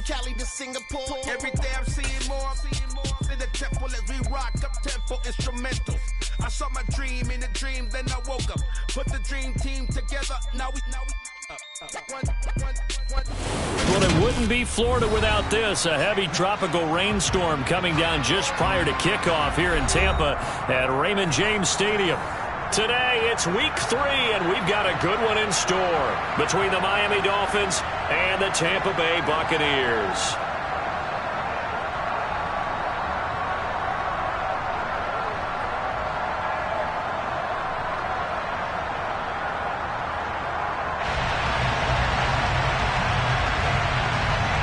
Cali to Singapore. Every day I'm seeing more. In the temple as we rock up tempo instrumentals. I saw my dream in a dream, then I woke up. Put the dream team together. Now we. Well, it wouldn't be Florida without this. A heavy tropical rainstorm coming down just prior to kickoff here in Tampa at Raymond James Stadium. Today, it's week 3, and we've got a good one in store between the Miami Dolphins and the Tampa Bay Buccaneers.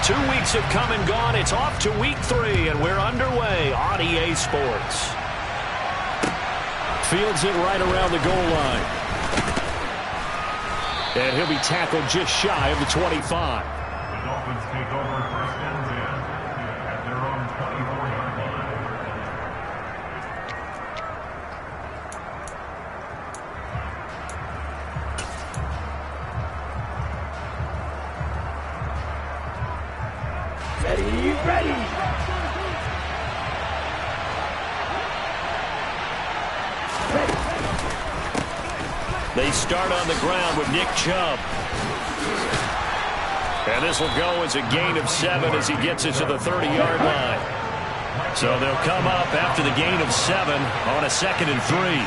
Two weeks have come and gone. It's off to week 3, and we're underway on EA Sports. Fields it right around the goal line. And he'll be tackled just shy of the 25. The Dolphins take over first and 10 at their own 24-yard line. Ready. They start on the ground with Nick Chubb. And this will go as a gain of 7 as he gets it to the 30-yard line. So they'll come up after the gain of 7 on a 2nd and 3.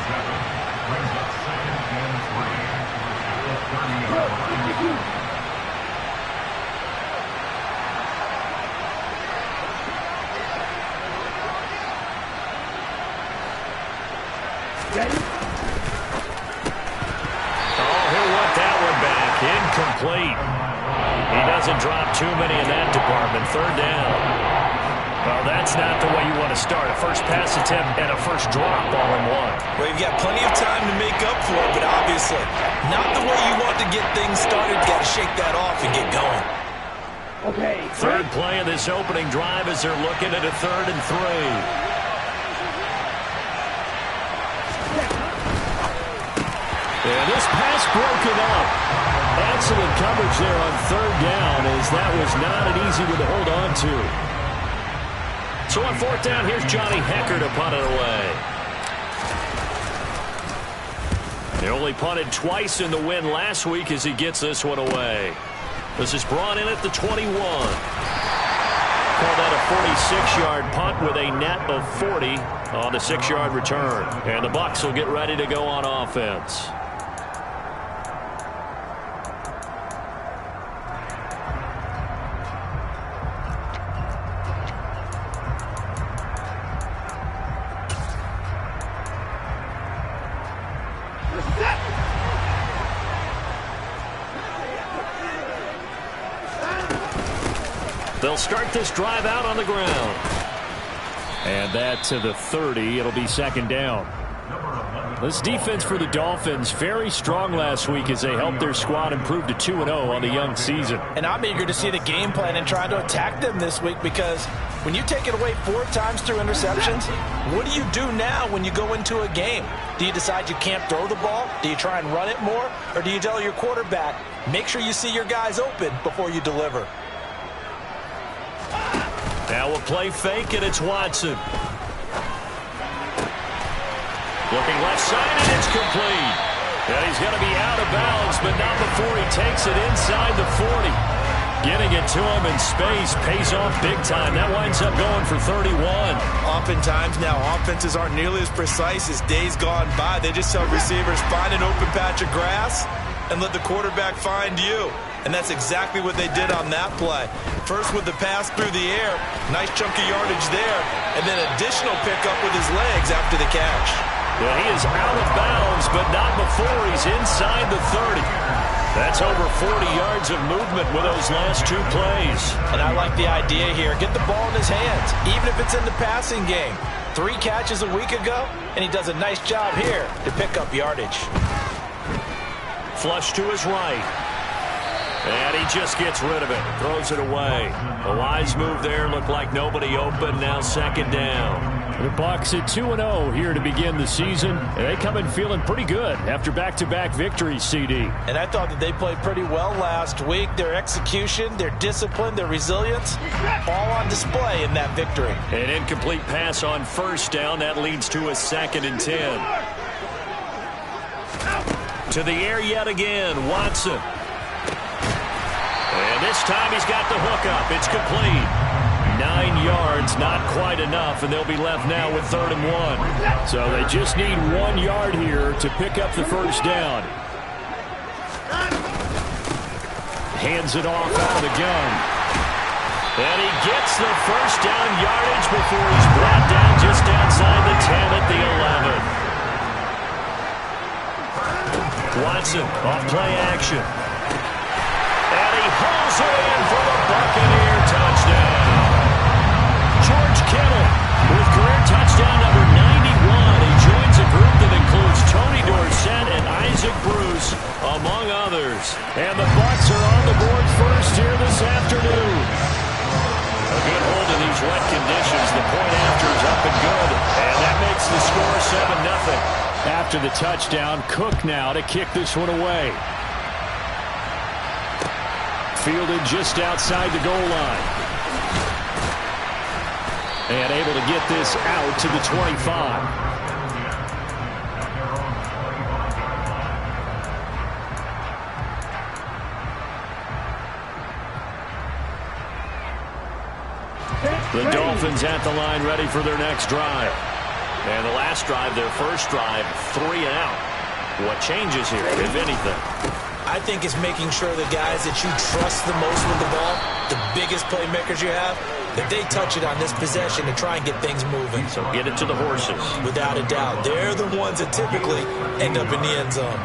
Incomplete. He doesn't drop too many in that department. 3rd down. Well, that's not the way you want to start. A first pass attempt and a first drop all in one. Well, you've got plenty of time to make up for it, but obviously not the way you want to get things started. Got to shake that off and get going. Okay. 3rd play of this opening drive as they're looking at a 3rd and 3. And this pass broken up. Excellent coverage there on 3rd down, as that was not an easy one to hold on to. So on 4th down, here's Johnny Hekker to punt it away. They only punted twice in the win last week as he gets this one away. This is brought in at the 21. Call that a 46-yard punt with a net of 40 on the 6-yard return. And the Bucs will get ready to go on offense. They'll start this drive out on the ground. And that to the 30. It'll be 2nd down. This defense for the Dolphins, very strong last week as they helped their squad improve to 2-0 on the young season. And I'm eager to see the game plan and try to attack them this week, because when you take it away 4 times through interceptions, what do you do now when you go into a game? Do you decide you can't throw the ball? Do you try and run it more? Or do you tell your quarterback, make sure you see your guys open before you deliver? Now a play fake, and it's Watson. Looking left side, and it's complete. And he's going to be out of bounds, but not before he takes it inside the 40. Getting it to him in space pays off big time. That winds up going for 31. Oftentimes now, offenses aren't nearly as precise as days gone by. They just tell receivers, find an open patch of grass and let the quarterback find you. And that's exactly what they did on that play. First with the pass through the air, nice chunk of yardage there, and then additional pickup with his legs after the catch. Yeah, he is out of bounds, but not before he's inside the 30. That's over 40 yards of movement with those last 2 plays. And I like the idea here. Get the ball in his hands, even if it's in the passing game. 3 catches a week ago, and he does a nice job here to pick up yardage. Flush to his right. And he just gets rid of it. Throws it away. A wise move there. Looked like nobody open. Now 2nd down. The Bucs at 2-0 here to begin the season. And they come in feeling pretty good after back-to-back victories, CD. And I thought that they played pretty well last week. Their execution, their discipline, their resilience, all on display in that victory. An incomplete pass on first down. That leads to a 2nd and 10. To the air yet again, Watson. And this time he's got the hook up. It's complete. 9 yards, not quite enough, and they'll be left now with 3rd and 1. So they just need 1 yard here to pick up the first down. Hands it off out of the gun. And he gets the first down yardage before he's brought down just outside the 10 at the 11. Watson off play action. And he hauls it in for the Buccaneer touchdown. George Kittle with career touchdown number 91. He joins a group that includes Tony Dorsett and Isaac Bruce, among others. And the Bucs are on the board first here this afternoon. A good hold in these wet conditions. The point after is up and good. And that makes the score 7-0. After the touchdown, Cook now to kick this one away. Fielded just outside the goal line. And able to get this out to the 25. The Dolphins at the line ready for their next drive. And the last drive, their first drive, 3 and out. What changes here, if anything? I think it's making sure the guys that you trust the most with the ball, the biggest playmakers you have, that they touch it on this possession to try and get things moving. So get it to the horses. Without a doubt. They're the ones that typically end up in the end zone.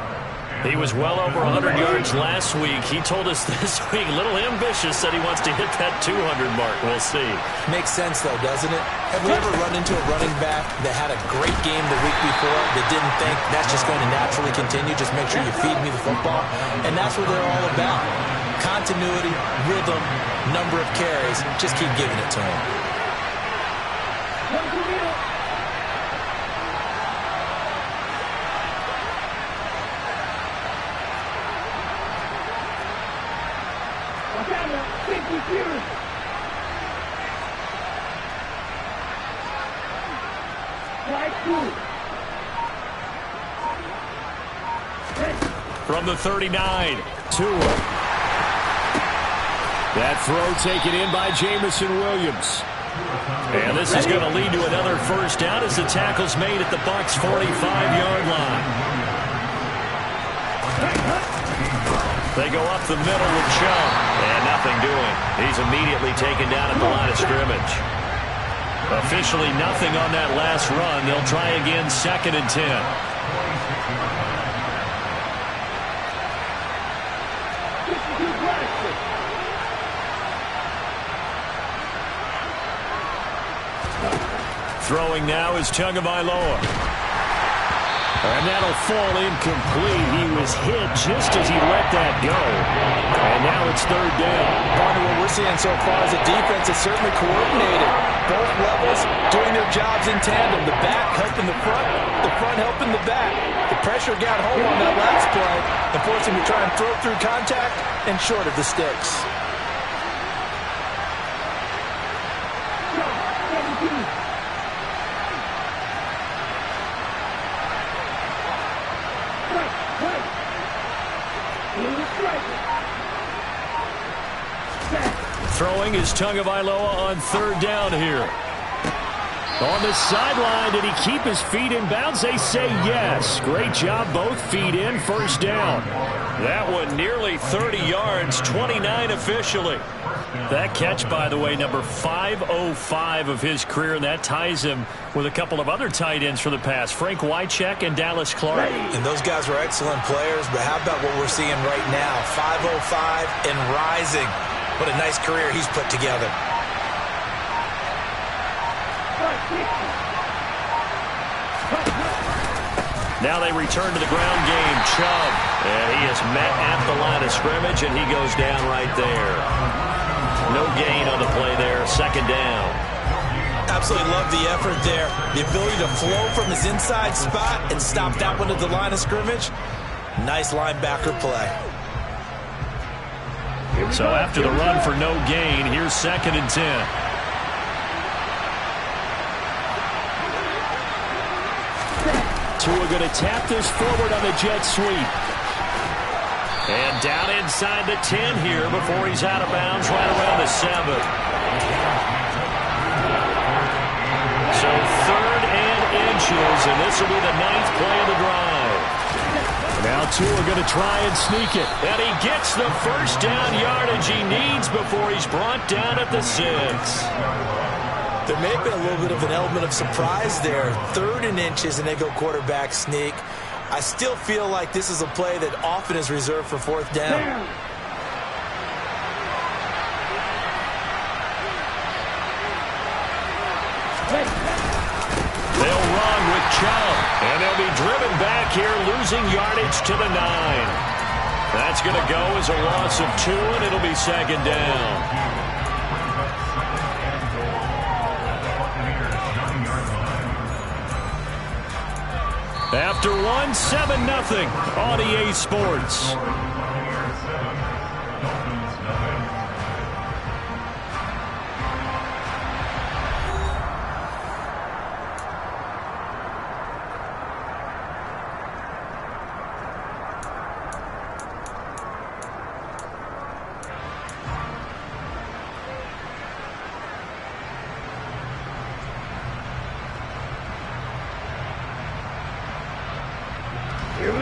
He was well over 100 yards last week. He told us this week, a little ambitious, said he wants to hit that 200 mark. We'll see. Makes sense, though, doesn't it? Have we ever run into a running back that had a great game the week before that didn't think that's just going to naturally continue? Just make sure you feed me the football. And that's what they're all about. Continuity, rhythm, number of carries. Just keep giving it to him. From the 39, Tua. That throw taken in by Jamison Williams. And this is going to lead to another first down as the tackle's made at the Bucs' 45-yard line. They go up the middle with Chubb. And nothing doing. He's immediately taken down at the line of scrimmage. Officially nothing on that last run. They'll try again, 2nd and 10. Throwing now is Tagovailoa. And that'll fall incomplete. He was hit just as he let that go. And now it's 3rd down. Part of what we're seeing so far is the defense is certainly coordinated. Both levels doing their jobs in tandem. The back helping the front helping the back. The pressure got home on that last play and forced him to try and throw through contact and short of the sticks. Throwing is Tagovailoa on 3rd down here. On the sideline, did he keep his feet in bounds? They say yes. Great job, both feet in, 1st down. That one nearly 30 yards, 29 officially. That catch, by the way, number 505 of his career, and that ties him with a couple of other tight ends for the past, Frank Wycheck and Dallas Clark. And those guys were excellent players, but how about what we're seeing right now? 505 and rising. What a nice career he's put together. Now they return to the ground game. Chubb, and he is met at the line of scrimmage, and he goes down right there. No gain on the play there, 2nd down. I Absolutely love the effort there. The ability to flow from his inside spot and stop that one at the line of scrimmage. Nice linebacker play. So after the run for no gain, here's 2nd and 10. Tua going to tap this forward on the jet sweep. And down inside the 10 here before he's out of bounds right around the 7. So 3rd and inches, and this will be the 9th play of the drive. Now Tua going to try and sneak it. And he gets the first down yardage he needs before he's brought down at the 6. There may have been a little bit of an element of surprise there. 3rd and inches, and they go quarterback sneak. I still feel like this is a play that often is reserved for 4th down. They'll run with Chubb, and they'll be driven back here, losing yardage to the 9. That's going to go as a loss of 2, and it'll be 2nd down. After 1, 7-0 on EA Sports.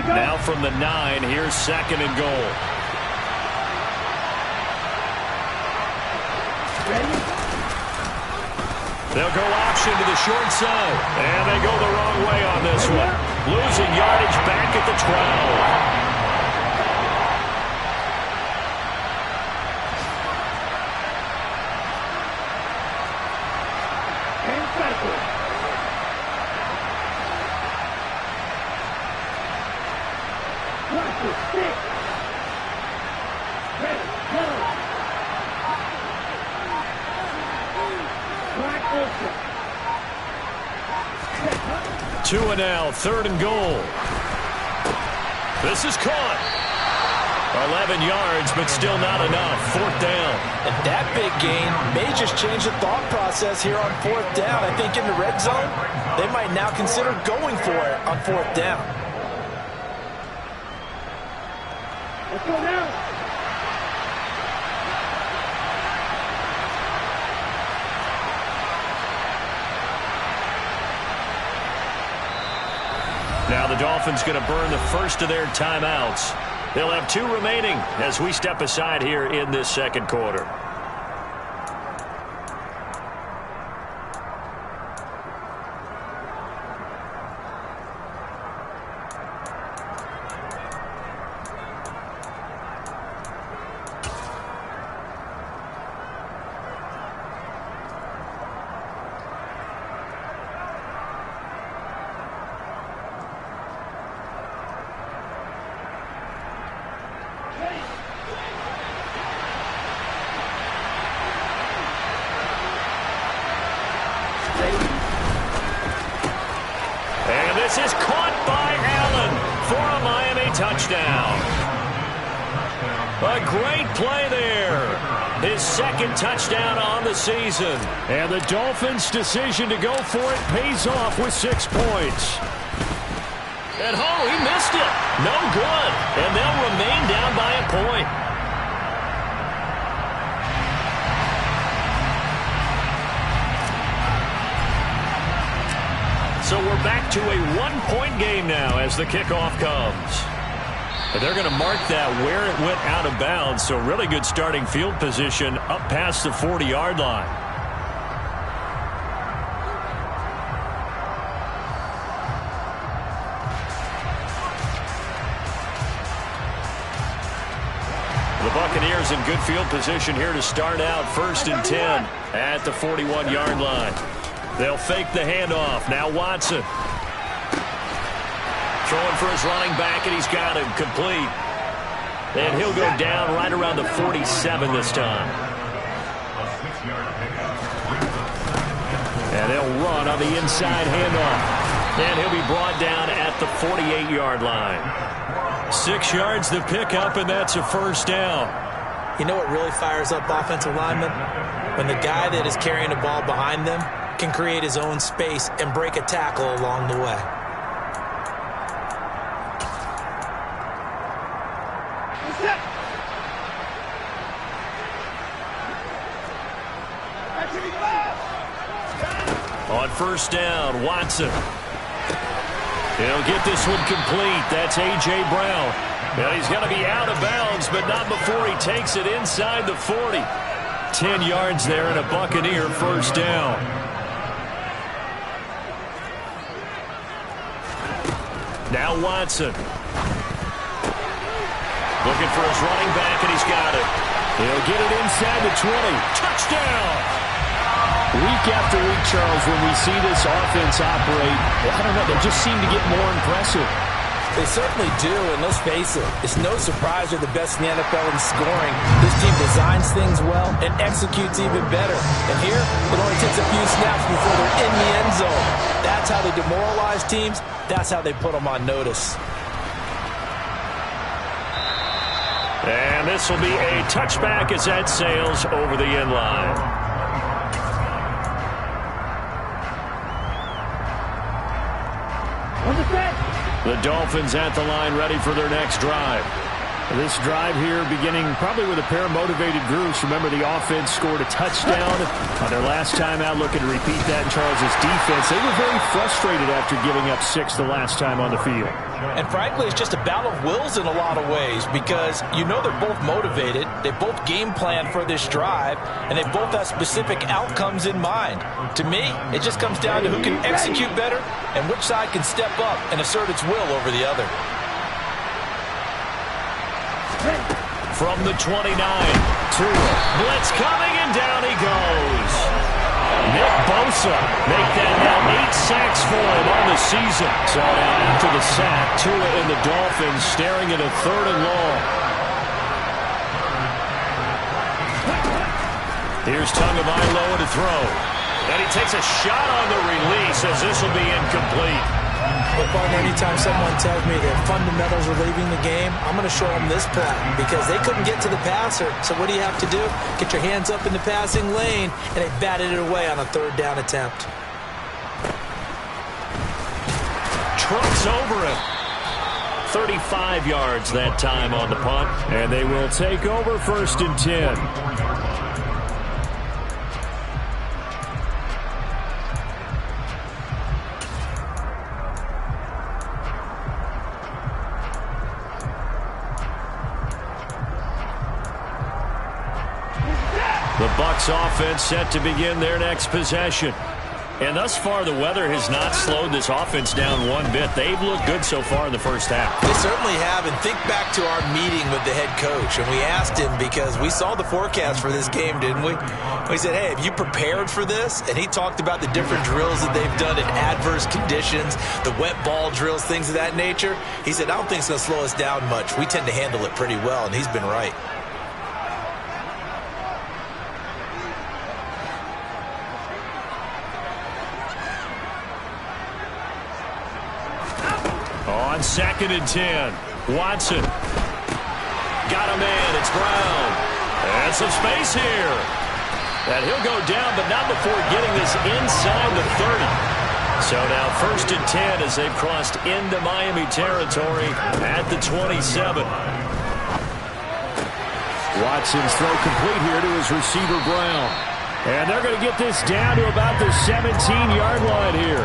Now from the 9, here's 2nd and goal. They'll go option to the short side, and they go the wrong way on this one. Losing yardage back at the 12. Tua now, 3rd and goal. This is caught. 11 yards, but still not enough. 4th down. And that big gain may just change the thought process here on 4th down. I think in the red zone, they might now consider going for it on 4th down. Let's go now. Now the Dolphins going to burn the first of their timeouts. They'll have 2 remaining as we step aside here in this 2nd quarter. This is caught by Allen for a Miami touchdown. A great play there. His 2nd touchdown on the season. And the Dolphins' decision to go for it pays off with 6 points. And he missed it. No good. And they'll remain down by a point. So we're back to a 1-point game now as the kickoff comes. And they're going to mark that where it went out of bounds. So really good starting field position up past the 40-yard line. The Buccaneers in good field position here to start out 1st and 10 at the 41-yard line. They'll fake the handoff. Now Watson. Throwing for his running back, and he's got him complete. And he'll go down right around the 47 this time. And they'll run on the inside handoff. And he'll be brought down at the 48-yard line. 6 yards to pick up, and that's a first down. You know what really fires up offensive linemen? When the guy that is carrying the ball behind them can create his own space and break a tackle along the way. On first down, Watson. He'll get this one complete. That's A.J. Brown. And he's going to be out of bounds, but not before he takes it inside the 40. 10 yards there and a Buccaneer first down. Now Watson. Looking for his running back, and he's got it. He'll get it inside the 20. Touchdown! Week after week, Charles, when we see this offense operate, I don't know, they just seem to get more impressive. They certainly do, and let's face it, it's no surprise they're the best in the NFL in scoring. This team designs things well and executes even better. And here, it only takes a few snaps before they're in the end zone. That's how they demoralize teams. That's how they put them on notice. And this will be a touchback as that sails over the end line. The Dolphins at the line ready for their next drive. This drive here beginning probably with a pair of motivated groups. Remember, the offense scored a touchdown on their last time out. Looking to repeat that in Charles' defense. They were very frustrated after giving up 6 the last time on the field. And frankly, it's just a battle of wills in a lot of ways because you know they're both motivated. They both game plan for this drive, and they both have specific outcomes in mind. To me, it just comes down to who can execute better and which side can step up and assert its will over the other. From the 29, Tua. Blitz coming, and down he goes. Nick Bosa make that now 8 sacks for him on the season. So now after the sack, Tua and the Dolphins staring at a 3rd and long. Here's Tagovailoa to throw. And he takes a shot on the release as this will be incomplete. But, partner, anytime someone tells me that fundamentals are leaving the game, I'm going to show them this play because they couldn't get to the passer. So what do you have to do? Get your hands up in the passing lane, and they batted it away on a 3rd down attempt. Trucks over him. 35 yards that time on the punt, and they will take over 1st and 10. The Bucs offense set to begin their next possession. And thus far, the weather has not slowed this offense down one bit. They've looked good so far in the first half. They certainly have. And think back to our meeting with the head coach. And we asked him because we saw the forecast for this game, didn't we? We said, hey, have you prepared for this? And he talked about the different drills that they've done in adverse conditions, the wet ball drills, things of that nature. He said, I don't think it's going to slow us down much. We tend to handle it pretty well, and he's been right. On 2nd and 10, Watson. Got a man, it's Brown. And some space here. And he'll go down, but not before getting this inside the 30. So now 1st and 10 as they've crossed into Miami territory at the 27. Watson's throw complete here to his receiver, Brown. And they're going to get this down to about the 17-yard line here.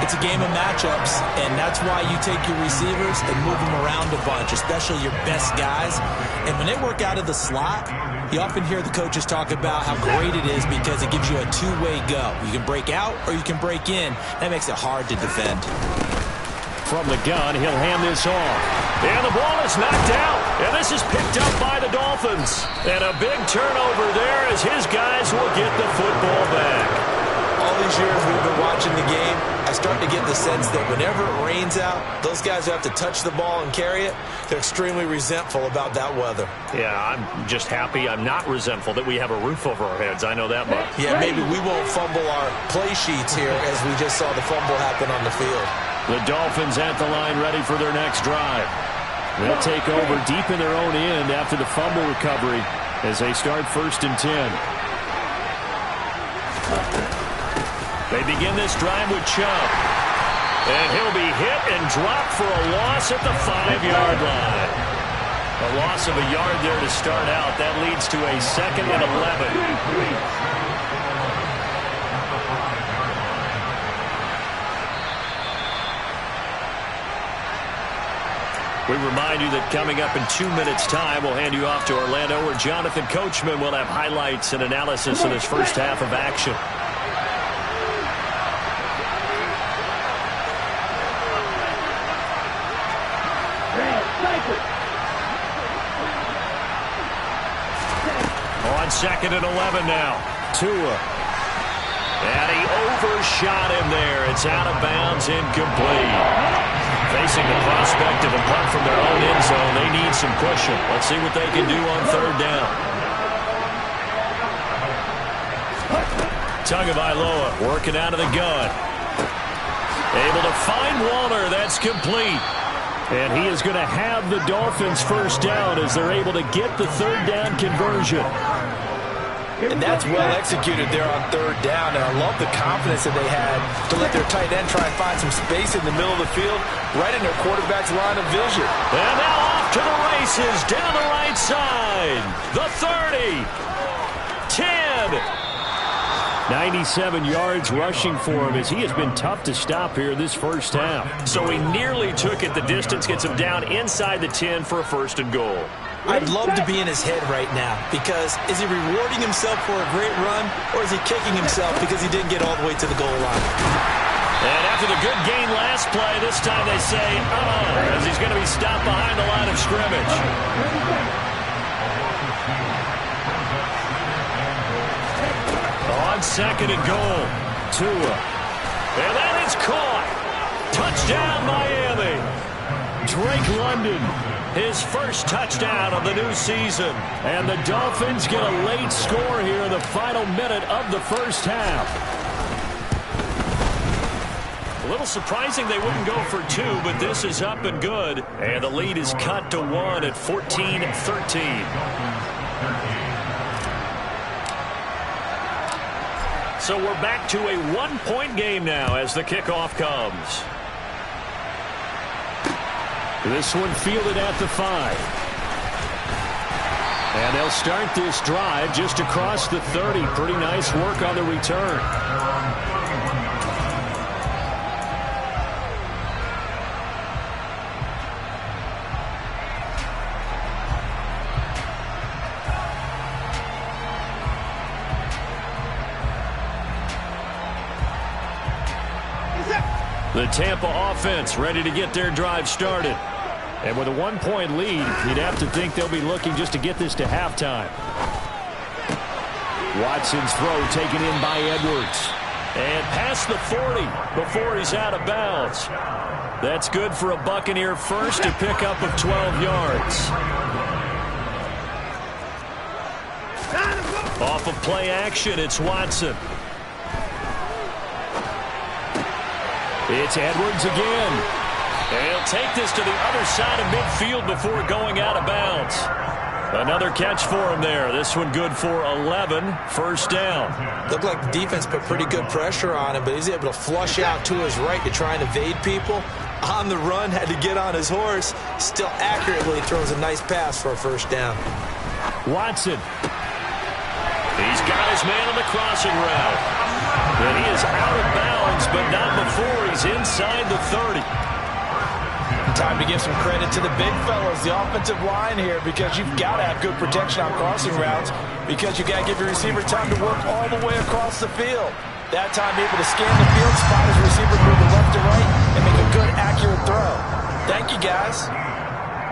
It's a game of matchups, and that's why you take your receivers and move them around a bunch, especially your best guys. And when they work out of the slot, you often hear the coaches talk about how great it is because it gives you a two-way go. You can break out or you can break in. That makes it hard to defend. From the gun, he'll hand this off. And the ball is knocked out. And this is picked up by the Dolphins. And a big turnover there as his guys will get the football back. All these years we've been watching the game, I start to get the sense that whenever it rains out, those guys who have to touch the ball and carry it, they're extremely resentful about that weather. Yeah, I'm just happy I'm not resentful that we have a roof over our heads. I know that much. Yeah, maybe we won't fumble our play sheets here as we just saw the fumble happen on the field. The Dolphins at the line ready for their next drive. They'll take over deep in their own end after the fumble recovery as they start 1st and 10. They begin this drive with Chubb. And he'll be hit and dropped for a loss at the 5-yard line. A loss of a yard there to start out. That leads to a 2nd and 11. We remind you that coming up in 2 minutes' time, we'll hand you off to Orlando, where Jonathan Coachman will have highlights and analysis of this first half of action. On 2nd and 11 now. Tua. And he overshot him there. It's out of bounds, incomplete. Facing the prospect of a punt from their own end zone, they need some cushion. Let's see what they can do on 3rd down. Tagovailoa working out of the gun. Able to find Waller. That's complete. And he is going to have the Dolphins 1st down as they're able to get the 3rd down conversion. And that's well executed there on 3rd down. And I love the confidence that they had to let their tight end try and find some space in the middle of the field, right in their quarterback's line of vision. And now off to the races down the right side. The 30. 10. 97 yards rushing for him as he has been tough to stop here this first half. So he nearly took it the distance, gets him down inside the 10 for a 1st and goal. I'd love to be in his head right now, because is he rewarding himself for a great run, or is he kicking himself because he didn't get all the way to the goal line? And after the good gain last play, this time they say, as he's going to be stopped behind the line of scrimmage. On 2nd and goal, Tua. And that is caught. Touchdown, Miami. Drake London. His first touchdown of the new season. And the Dolphins get a late score here in the final minute of the first half. A little surprising they wouldn't go for 2, but this is up and good. And the lead is cut to 1 at 14-13. So we're back to a 1-point game now as the kickoff comes. This one fielded at the 5. And they'll start this drive just across the 30. Pretty nice work on the return. The Tampa offense ready to get their drive started. And with a 1-point lead, you'd have to think they'll be looking just to get this to halftime. Watson's throw taken in by Edwards. And past the 40 before he's out of bounds. That's good for a Buccaneer first to pick up of 12 yards. Off of play action, it's Watson. It's Edwards again. And he'll take this to the other side of midfield before going out of bounds. Another catch for him there. This one good for 11. 1st down. Looked like the defense put pretty good pressure on him, but he's able to flush out to his right to try and evade people. On the run, had to get on his horse. Still accurately throws a nice pass for a 1st down. Watson. He's got his man on the crossing route. And he is out of bounds, but not before he's inside the 30. Time to give some credit to the big fellas, the offensive line here, because you've got to have good protection on crossing routes, because you got to give your receiver time to work all the way across the field. That time, able to scan the field, spot his receiver moving left to right, and make a good, accurate throw. Thank you, guys.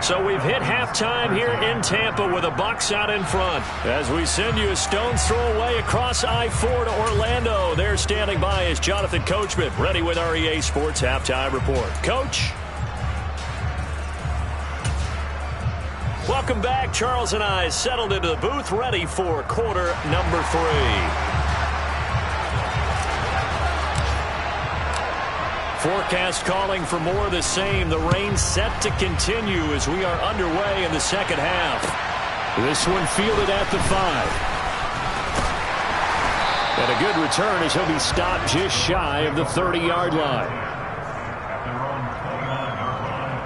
So we've hit halftime here in Tampa with the Bucs out in front. As we send you a stone's throw away across I-4 to Orlando. There standing by is Jonathan Coachman, ready with our EA Sports Halftime Report. Coach? Welcome back. Charles and I settled into the booth, ready for quarter number 3. Forecast calling for more of the same. The rain set to continue as we are underway in the second half. This one fielded at the 5. And a good return as he'll be stopped just shy of the 30-yard line. At their own 29-yard line.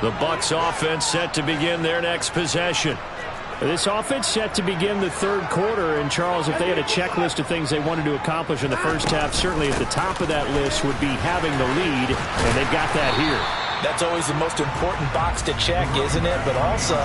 The Bucs offense set to begin their next possession. This offense set to begin the third quarter, and Charles, if they had a checklist of things they wanted to accomplish in the first half, certainly at the top of that list would be having the lead, and they've got that here. That's always the most important box to check, isn't it? But also,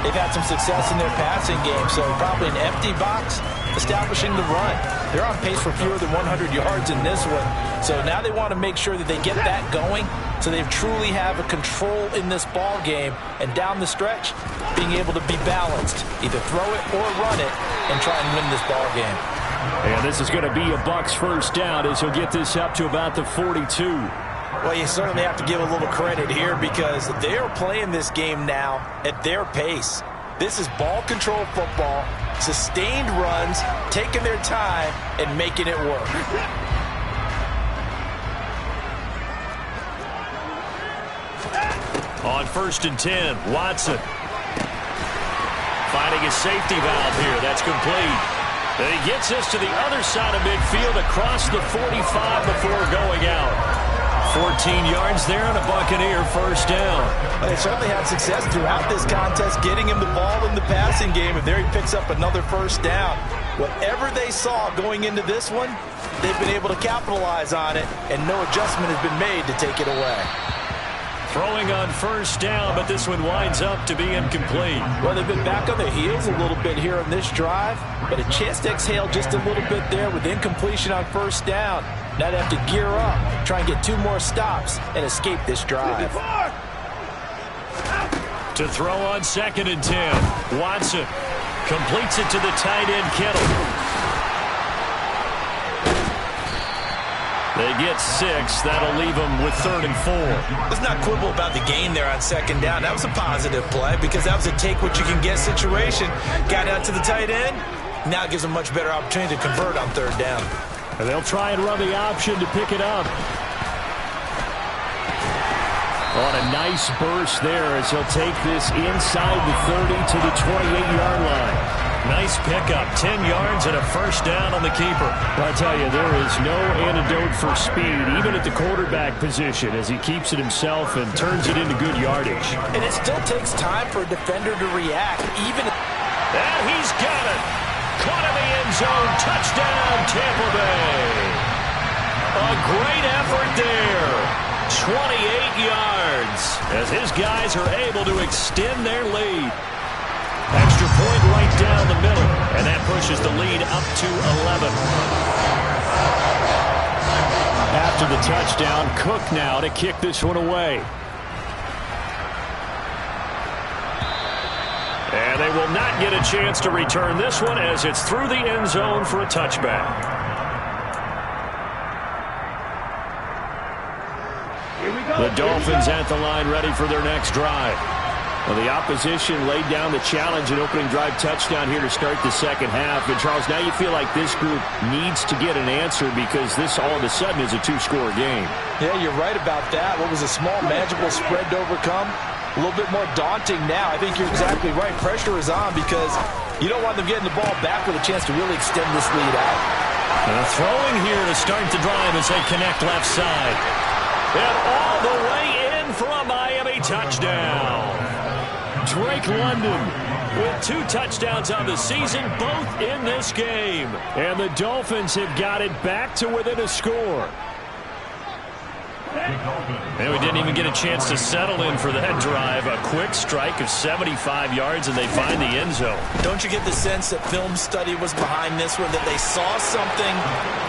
they've had some success in their passing game, so probably an empty box, establishing the run. They're on pace for fewer than 100 yards in this one, so now they want to make sure that they get that going so they truly have a control in this ball game, and down the stretch, being able to be balanced, either throw it or run it, and try and win this ball game. And this is going to be a Bucs first down as he'll get this up to about the 42. Well, you certainly have to give a little credit here because they are playing this game now at their pace. This is ball control football, sustained runs, taking their time, and making it work. On 1st and 10, Watson. Finding a safety valve here. That's complete. And he gets us to the other side of midfield across the 45 before going out. 14 yards there and a Buccaneer first down. Well, they certainly had success throughout this contest, getting him the ball in the passing game, and there he picks up another first down. Whatever they saw going into this one, they've been able to capitalize on it, and no adjustment has been made to take it away. Throwing on first down, but this one winds up to be incomplete. Well, they've been back on their heels a little bit here on this drive, but a chance to exhale just a little bit there with incompletion on first down. Now they have to gear up, try and get 2 more stops, and escape this drive. To throw on 2nd and 10, Watson completes it to the tight end, Kittle. They get 6. That'll leave them with 3rd and 4. Let's not quibble about the gain there on 2nd down. That was a positive play because that was a take-what-you-can-get situation. Got out to the tight end. Now it gives them a much better opportunity to convert on 3rd down. And they'll try and run the option to pick it up. On a nice burst there as he'll take this inside the 30 to the 28-yard line. Nice pickup, 10 yards and a first down on the keeper. I tell you, there is no antidote for speed, even at the quarterback position, as he keeps it himself and turns it into good yardage. And it still takes time for a defender to react, even. And he's got it. Caught in the end zone. Touchdown, Tampa Bay. A great effort there. 28 yards as his guys are able to extend their lead. Extra point right down the middle, and that pushes the lead up to 11. After the touchdown, Cook now to kick this one away. And they will not get a chance to return this one as it's through the end zone for a touchback. The Dolphins at the line ready for their next drive. Well, the opposition laid down the challenge and opening drive touchdown here to start the second half. And, Charles, now you feel like this group needs to get an answer because this all of a sudden is a 2-score game. Yeah, you're right about that. What was a small, manageable spread to overcome? A little bit more daunting now. I think you're exactly right. Pressure is on because you don't want them getting the ball back with a chance to really extend this lead out. Throwing here to start the drive as they connect left side. And all the way in for a Miami touchdown. Drake London with 2 touchdowns on the season, both in this game. And the Dolphins have got it back to within a score. And we didn't even get a chance to settle in for that drive. A quick strike of 75 yards, and they find the end zone. Don't you get the sense that film study was behind this one, that they saw something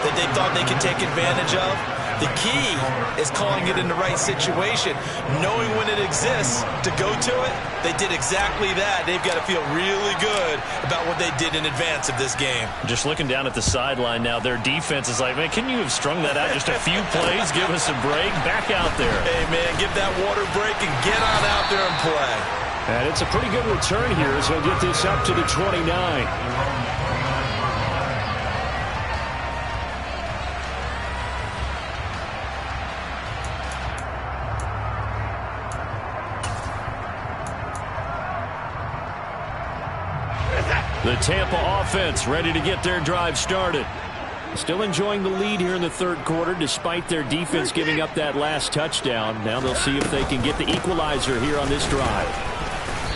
that they thought they could take advantage of? The key is calling it in the right situation, knowing when it exists to go to it. They did exactly that. They've got to feel really good about what they did in advance of this game. Just looking down at the sideline now, their defense is like, man, can you have strung that out just a few plays? Give us a break. Back out there. Hey, man, give that water break and get on out there and play. And it's a pretty good return here as they'll get this up to the 29. The Tampa offense ready to get their drive started. Still enjoying the lead here in the third quarter despite their defense giving up that last touchdown. Now they'll see if they can get the equalizer here on this drive.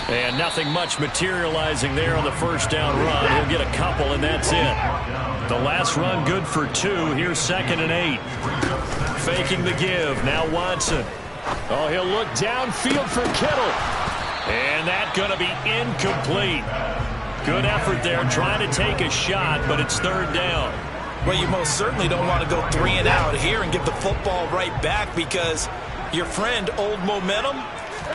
And nothing much materializing there on the first down run. He'll get a couple, and that's it. The last run good for 2. Here's 2nd and 8. Faking the give. Now Watson. Oh, he'll look downfield for Kittle. And that's going to be incomplete. Good effort there, trying to take a shot, but it's 3rd down. Well, you most certainly don't want to go 3 and out here and give the football right back, because your friend, Old Momentum,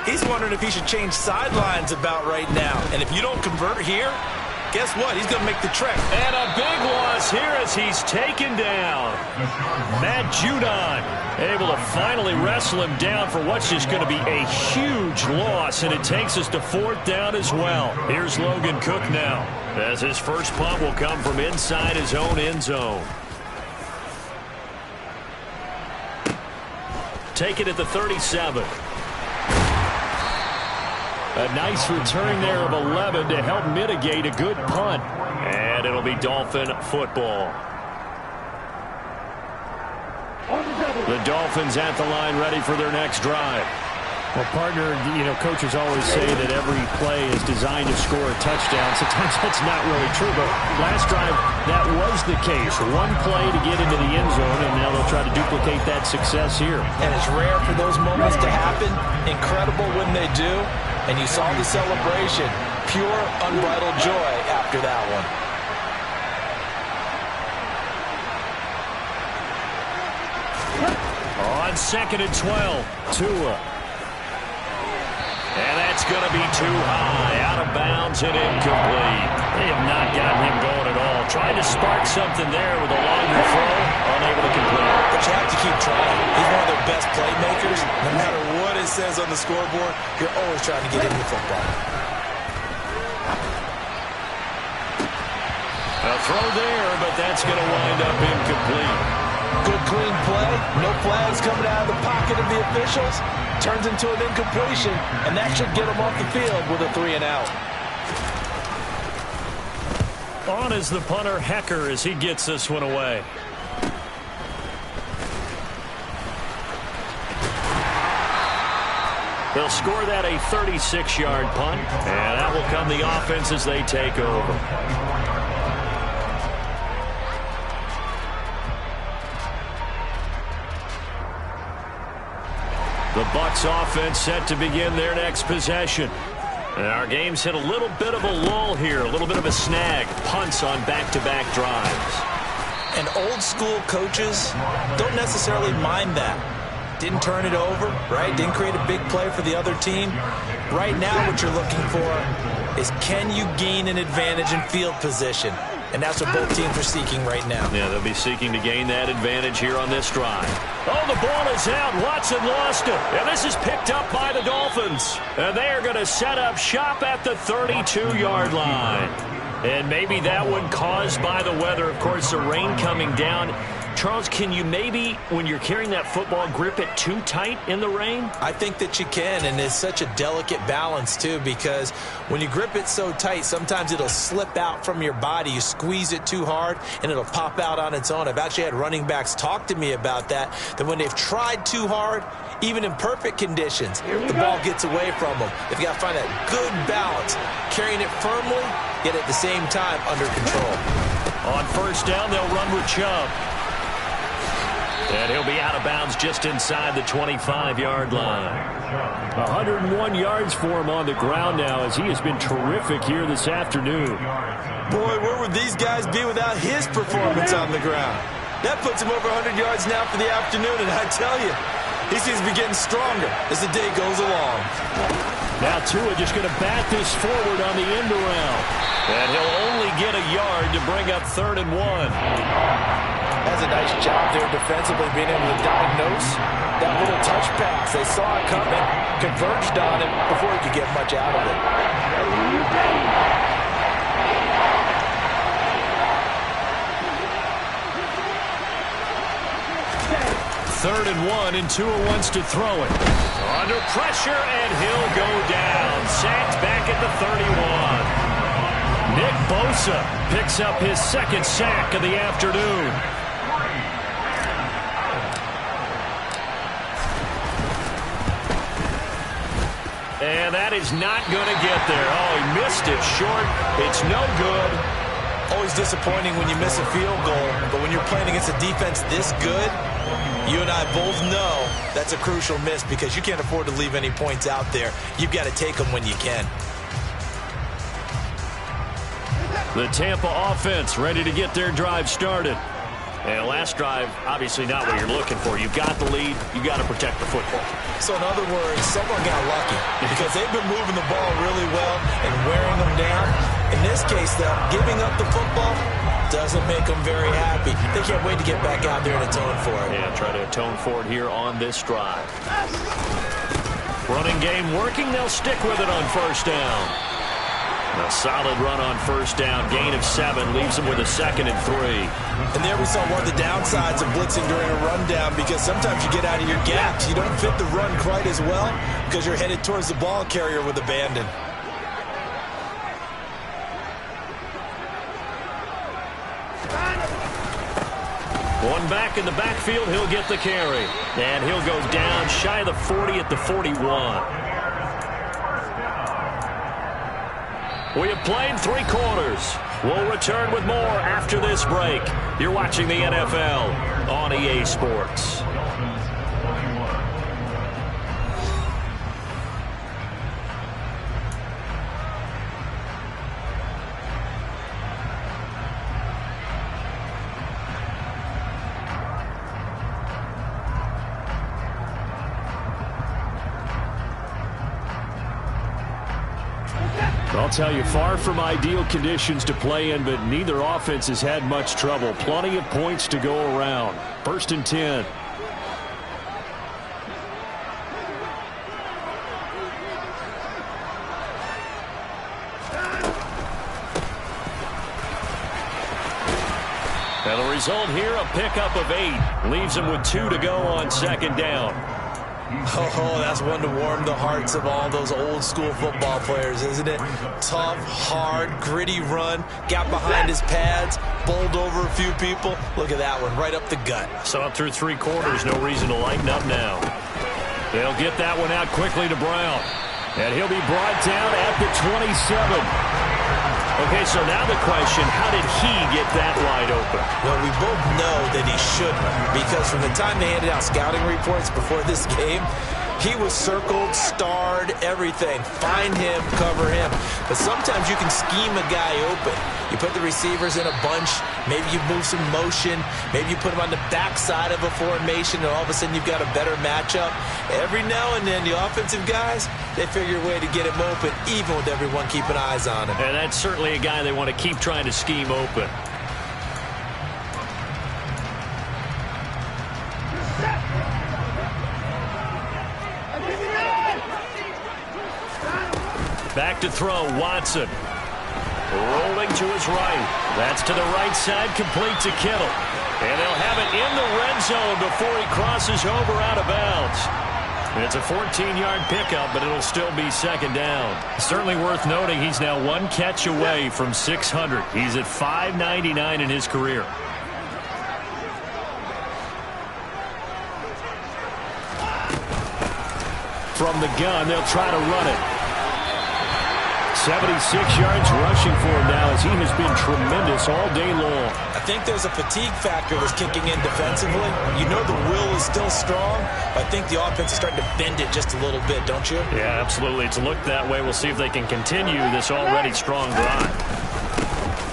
he's wondering if he should change sidelines about right now. And if you don't convert here, guess what? He's going to make the trek. And a big loss here as he's taken down. Matt Judon able to finally wrestle him down for what's just going to be a huge loss, and it takes us to 4th down as well. Here's Logan Cook now, as his first punt will come from inside his own end zone. Take it at the 37. A nice return there of 11 to help mitigate a good punt. And it'll be Dolphin football. The Dolphins at the line ready for their next drive. Well, partner, coaches always say that every play is designed to score a touchdown. Sometimes that's not really true, but last drive, that was the case. One play to get into the end zone, and now they'll try to duplicate that success here. And it's rare for those moments to happen. Incredible when they do. And you saw the celebration. Pure, unbridled joy after that one. On 2nd and 12, Tua. And that's going to be too high. Out of bounds and incomplete. They have not gotten him going at all. Tried to spark something there with a longer throw. Unable to complete. But you have to keep trying. He's one of their best playmakers. No matter what it says on the scoreboard, you're always trying to get into football. A throw there, but that's going to wind up incomplete. Good, clean play. No flags coming out of the pocket of the officials. Turns into an incompletion, and that should get him off the field with a 3 and out. On is the punter, Hecker, as he gets this one away. They'll score that a 36-yard punt, and that will come the offense as they take over. The Bucs offense set to begin their next possession. And our game's hit a little bit of a lull here, a little bit of a snag. Punts on back-to-back drives. And old-school coaches don't necessarily mind that. Didn't turn it over, right? Didn't create a big play for the other team. Right now what you're looking for is, can you gain an advantage in field position? And that's what both teams are seeking right now. Yeah, they'll be seeking to gain that advantage here on this drive. Oh, the ball is out. Watson lost it. And this is picked up by the Dolphins. And they are going to set up shop at the 32-yard line. And maybe that one caused by the weather. Of course, the rain coming down. Charles, can you maybe, when you're carrying that football, grip it too tight in the rain? I think that you can, and it's such a delicate balance, too, because when you grip it so tight, sometimes it'll slip out from your body. You squeeze it too hard, and it'll pop out on its own. I've actually had running backs talk to me about that when they've tried too hard, even in perfect conditions, the ball gets away from them. They've got to find that good balance, carrying it firmly, yet at the same time under control. On first down, they'll run with Chubb. And he'll be out of bounds just inside the 25-yard line. 101 yards for him on the ground now, as he has been terrific here this afternoon. Boy, where would these guys be without his performance on the ground? That puts him over 100 yards now for the afternoon, and I tell you, he seems to be getting stronger as the day goes along. Now Tua just going to bat this forward on the end around. And he'll only get a yard to bring up 3rd and 1. That's a nice job there defensively, being able to diagnose that little touch pass. They saw it coming, converged on it before he could get much out of it. 3rd and 1, and Tua wants to throw it. Under pressure, and he'll go down. Sacked back at the 31. Nick Bosa picks up his 2nd sack of the afternoon. And that is not going to get there. Oh, he missed it short. It's no good. Always disappointing when you miss a field goal, but when you're playing against a defense this good, you and I both know that's a crucial miss because you can't afford to leave any points out there. You've got to take them when you can. The Tampa offense ready to get their drive started. And last drive, obviously not what you're looking for. You've got the lead. You've got to protect the football. So in other words, someone got lucky because they've been moving the ball really well and wearing them down. In this case, though, giving up the football doesn't make them very happy. They can't wait to get back out there and atone for it. Yeah, try to atone for it here on this drive. Running game working. They'll stick with it on 1st down. A solid run on 1st down. Gain of 7 leaves them with a 2nd and 3. And there we saw one of the downsides of blitzing during a rundown because sometimes you get out of your gaps. You don't fit the run quite as well because you're headed towards the ball carrier with abandon. One back in the backfield, he'll get the carry. And he'll go down shy of the 40 at the 41. We have played 3 quarters. We'll return with more after this break. You're watching the NFL on EA Sports. I'll tell you, far from ideal conditions to play in, but neither offense has had much trouble. Plenty of points to go around. 1st and 10. And the result here, a pickup of 8. Leaves him with 2 to go on 2nd down. Oh, that's one to warm the hearts of all those old school football players, isn't it? Tough, hard, gritty run, got behind his pads, bowled over a few people. Look at that one, right up the gut. So up through 3 quarters, no reason to lighten up now. They'll get that one out quickly to Brown. And he'll be brought down at the 27. Okay, so now the question, how did he get that wide open? Well, we both know that he shouldn't, because from the time they handed out scouting reports before this game, he was circled, starred, everything. Find him, cover him. But sometimes you can scheme a guy open. You put the receivers in a bunch. Maybe you move some motion. Maybe you put them on the backside of a formation, and all of a sudden you've got a better matchup. Every now and then, the offensive guys, they figure a way to get him open, even with everyone keeping eyes on him. And that's certainly a guy they want to keep trying to scheme open. Back to throw, Watson. Rolling to his right. That's to the right side, complete to Kittle. And they'll have it in the red zone before he crosses over out of bounds. It's a 14-yard pickup, but it'll still be 2nd down. Certainly worth noting he's now 1 catch away from 600. He's at 599 in his career. From the gun, they'll try to run it. 76 yards rushing for him now as he has been tremendous all day long. I think there's a fatigue factor that's kicking in defensively. You know the will is still strong, but I think the offense is starting to bend it just a little bit, don't you? Yeah, absolutely. It's looked that way. We'll see if they can continue this already strong drive.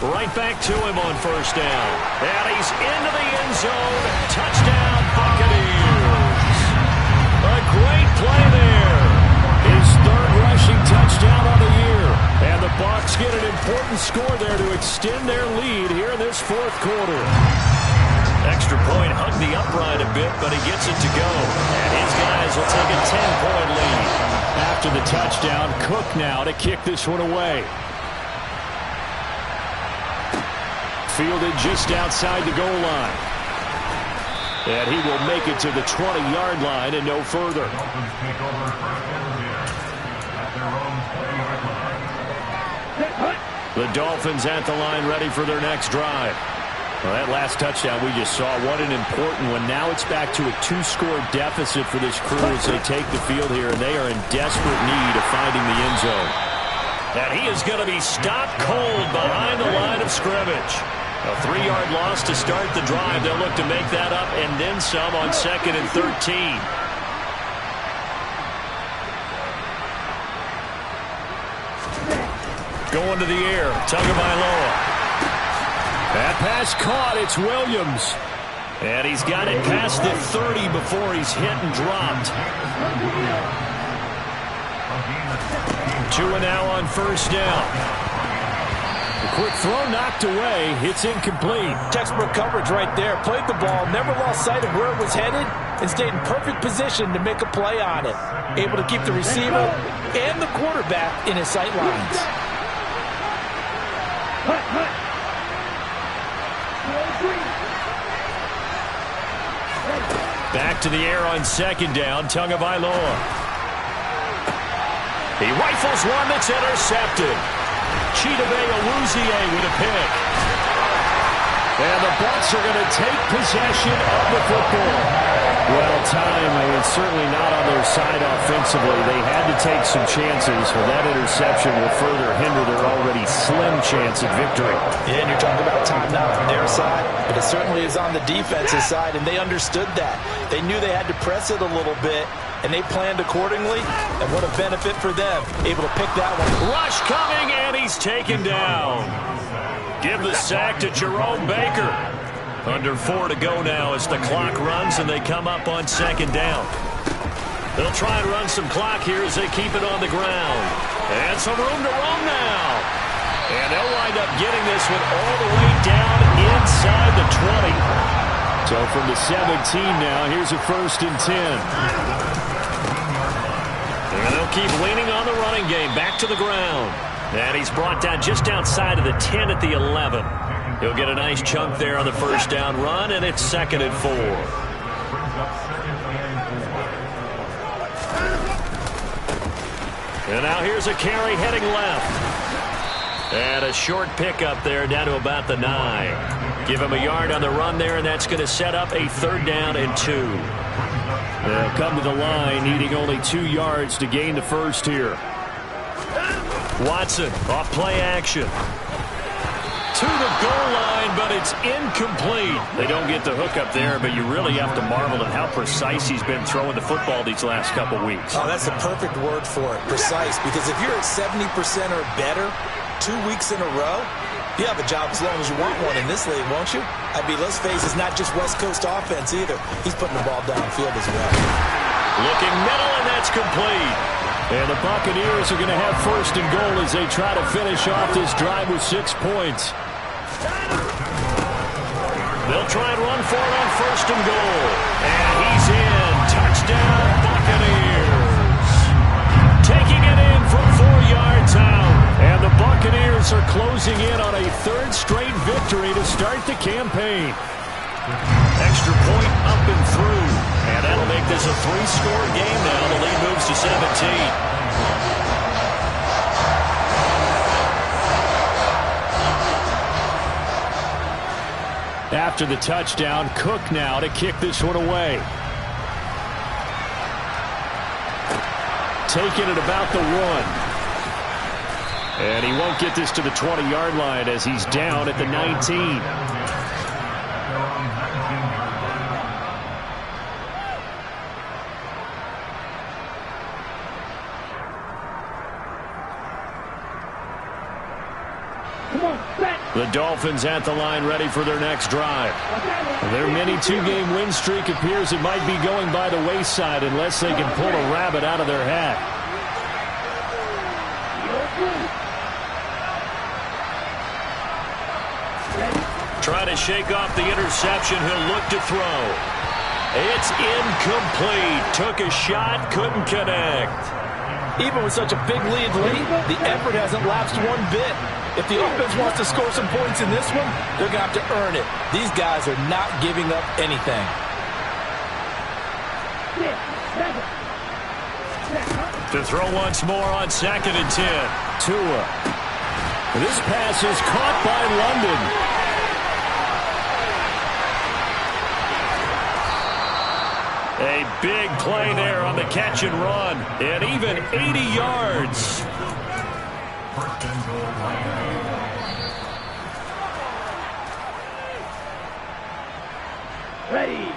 Right back to him on first down. And he's into the end zone. Touchdown, Buccaneers. A great play there. His third rushing touchdown of the year. And the Bucs get an important score there to extend their lead here in this fourth quarter. Extra point hugged the upright a bit, but he gets it to go. And his guys will take a 10-point lead. After the touchdown, Cook now to kick this one away. Fielded just outside the goal line. And he will make it to the 20-yard line and no further. Dolphins take over first and 10 at their own 20-yard line. The Dolphins at the line ready for their next drive. Well, that last touchdown we just saw, what an important one. Now it's back to a 2-score deficit for this crew as they take the field here, and they are in desperate need of finding the end zone. And he is going to be stopped cold behind the line of scrimmage. A 3-yard loss to start the drive. They'll look to make that up and then some on 2nd and 13. Going to the air, Tagovailoa. That pass caught, it's Williams. And he's got it past the 30 before he's hit and dropped. Tua now on first down. A quick throw knocked away. It's incomplete. Textbook coverage right there. Played the ball, never lost sight of where it was headed, and stayed in perfect position to make a play on it. Able to keep the receiver and the quarterback in his sight lines. Back to the air on second down, Tagovailoa. He rifles one that's intercepted. Chidobe Awuzie with a pick. And the Bucs are going to take possession of the football. Well, time is certainly not on their side offensively. They had to take some chances. Well, that interception will further hinder their already slim chance at victory. Yeah, and you're talking about time not on their side, but it certainly is on the defensive side, and they understood that. They knew they had to press it a little bit, and they planned accordingly, and what a benefit for them, able to pick that one. Rush coming, and he's taken down. Give the sack to Jerome Baker. Under 4 to go now as the clock runs, and they come up on second down. They'll try and run some clock here as they keep it on the ground. And some room to roam now. And they'll wind up getting this one all the way down inside the 20. So from the 17 now, here's a 1st and 10. And they'll keep leaning on the running game. Back to the ground. And he's brought down just outside of the 10 at the 11. He'll get a nice chunk there on the first down run, and it's 2nd and 4. And now here's a carry heading left. And a short pickup there down to about the 9. Give him a yard on the run there, and that's going to set up a 3rd down and 2. They'll come to the line, needing only 2 yards to gain the first here. Watson off play action. To the goal line, but it's incomplete. They don't get the hook up there, but you really have to marvel at how precise he's been throwing the football these last couple weeks. Oh, that's the perfect word for it, precise, because if you're at 70% or better 2 weeks in a row, you have a job as long as you want one in this league, won't you? I mean, let's face it, it's not just West Coast offense either. He's putting the ball downfield as well. Looking middle, and that's complete. And the Buccaneers are going to have 1st and goal as they try to finish off this drive with 6 points. They'll try and run for it on 1st and goal. And he's in. Touchdown, Buccaneers. Taking it in from 4 yards out. And the Buccaneers are closing in on a 3rd straight victory to start the campaign. Extra point up and through. And that'll make this a 3-score game now. The lead moves to 17. After the touchdown, Cook now to kick this one away. Taking it about the 1. And he won't get this to the 20-yard line as he's down at the 19. The Dolphins at the line ready for their next drive. Their mini two-game win streak appears it might be going by the wayside unless they can pull a rabbit out of their hat. Trying to shake off the interception. He'll look to throw. It's incomplete. Took a shot, couldn't connect. Even with such a big lead late, the effort hasn't lapsed one bit. If the offense wants to score some points in this one, they're going to have to earn it. These guys are not giving up anything. To throw once more on 2nd and 10. Tua. This pass is caught by London. A big play there on the catch and run. And even 80 yards. First and goal, Miami. Ready.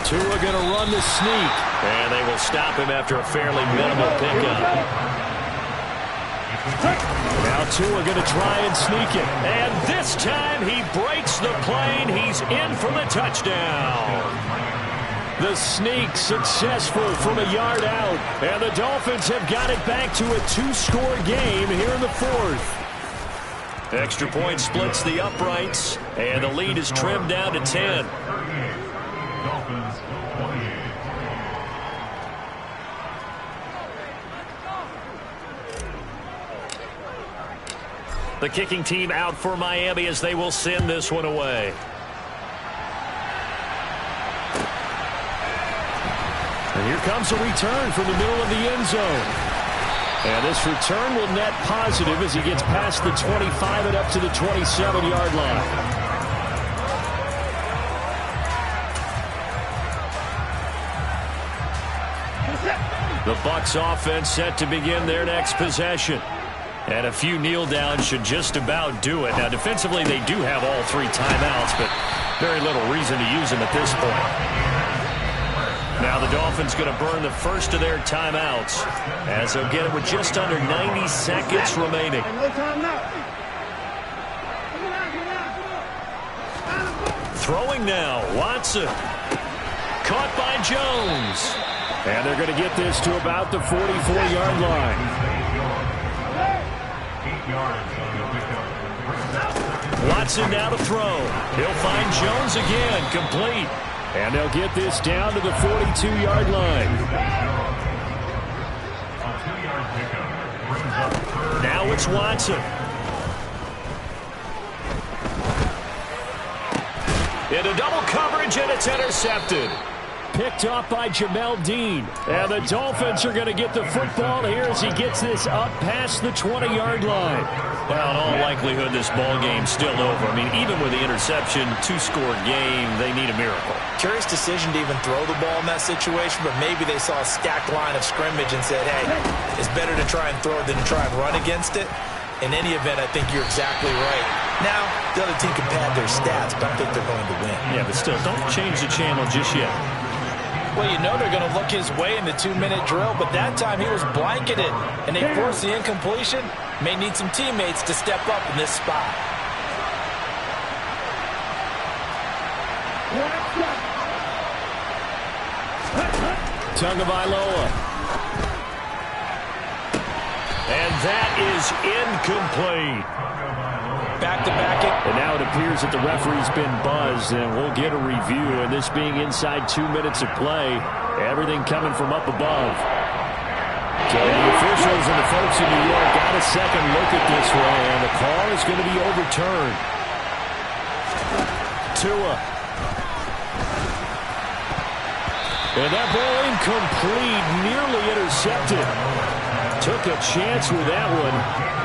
Tua going to run the sneak. And they will stop him after a fairly minimal pickup. Now Tua going to try and sneak it. And this time he breaks the plane. He's in for the touchdown. The sneak successful from a yard out. And the Dolphins have got it back to a 2-score game here in the 4th. Extra point splits the uprights. And the lead is trimmed down to 10. Dolphins 28. The kicking team out for Miami as they will send this one away. And here comes a return from the middle of the end zone. And this return will net positive as he gets past the 25 and up to the 27-yard line. The Bucs offense set to begin their next possession. And a few kneel downs should just about do it. Now, defensively, they do have all 3 timeouts, but very little reason to use them at this point. Now the Dolphins going to burn the first of their timeouts as they'll get it with just under 90 seconds remaining. Throwing now, Watson. Caught by Jones. And they're going to get this to about the 44-yard line. 8 yards on the pickup. Watson now to throw. He'll find Jones again, complete. And they'll get this down to the 42-yard line. A 2-yard pickup brings up third. Now it's Watson. Into double coverage, and it's intercepted. Picked off by Jamel Dean. And the Dolphins are going to get the football here as he gets this up past the 20-yard line. Now, in all likelihood, this ball game's still over. I mean, even with the interception, 2-score game, they need a miracle. Curious decision to even throw the ball in that situation, but maybe they saw a stacked line of scrimmage and said, hey, it's better to try and throw than to try and run against it. In any event, I think you're exactly right. Now, the other team can pad their stats, but I think they're going to win. Yeah, but still, don't change the channel just yet. Well, you know they're going to look his way in the 2-minute drill, but that time he was blanketed, and they forced the incompletion. May need some teammates to step up in this spot. Tagovailoa. And that is incomplete. Back-to-back it. And now it appears that the referee's been buzzed, and we'll get a review. And this being inside 2 minutes of play, everything coming from up above. So the officials and the folks in New York got a second look at this one, and the call is going to be overturned. Tua. And that ball incomplete, nearly intercepted. Took a chance with that one.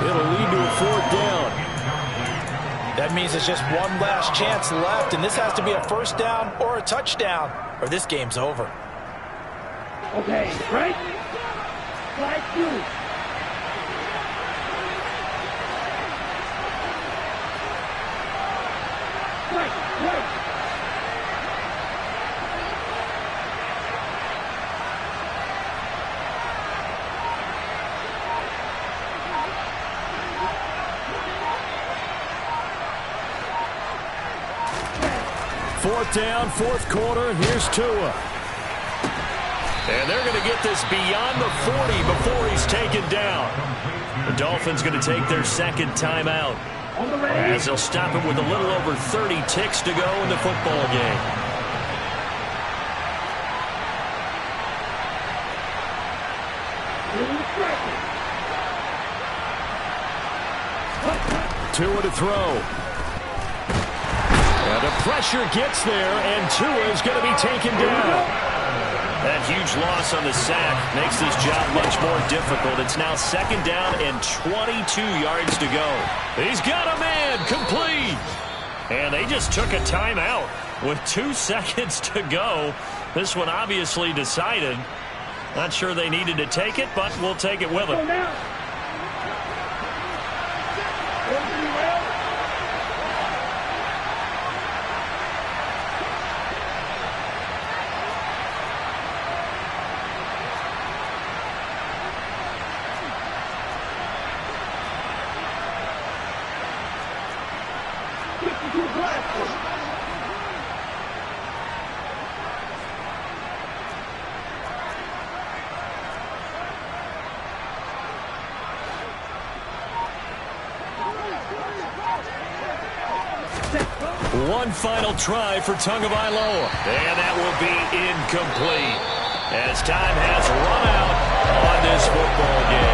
It'll lead to a 4th down. That means it's just one last chance left, and this has to be a first down or a touchdown, or this game's over. Okay, right? Right, two. Right. Fourth down, fourth quarter. Here's Tua. And they're going to get this beyond the 40 before he's taken down. The Dolphins going to take their second timeout, as they'll stop it with a little over 30 ticks to go in the football game. Tua to throw. And the pressure gets there, and Tua is going to be taken down. That huge loss on the sack makes this job much more difficult. It's now second down and 22 yards to go. He's got a man, complete. And they just took a timeout with 2 seconds to go. This one obviously decided. Not sure they needed to take it, but we'll take it with them. One final try for Tagovailoa, and that will be incomplete as time has run out on this football game.